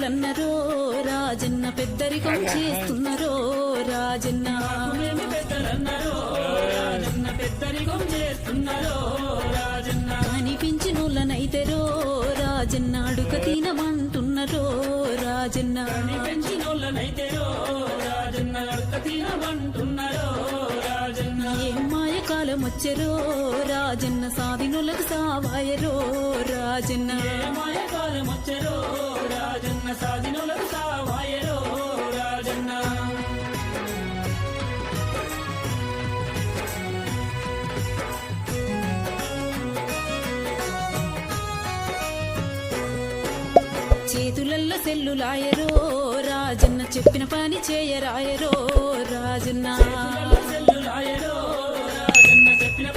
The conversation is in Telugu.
పెద్దలన్నరో రాజన్న పెద్దరికం చేస్తున్నరో రాజన్న పెద్దలన్నరో రాజన్న పెద్దరికం చేస్తున్నరో రాజన్న కనిపించినోళ్ళనైతేరో రాజన్న అడుక తినమంటున్నరో రాజన్న కనిపించినోళ్ళనైతేరో రాజన్న అడుక తినమంటున్నరో రాజన్న ఏం మాయకాలం వచ్చరో రాజన్న సాధినులకు సావాయరో రాజన్న మాయకాలం వచ్చరో రాజన్న సాధినులకు సావాయరో రాజన్న చేతులల్ల సెల్లులాయరో రాజన్న చెప్పిన పని చేయరాయరో రాజన్న సెల్లులాయరో రాజన్న చెప్పిన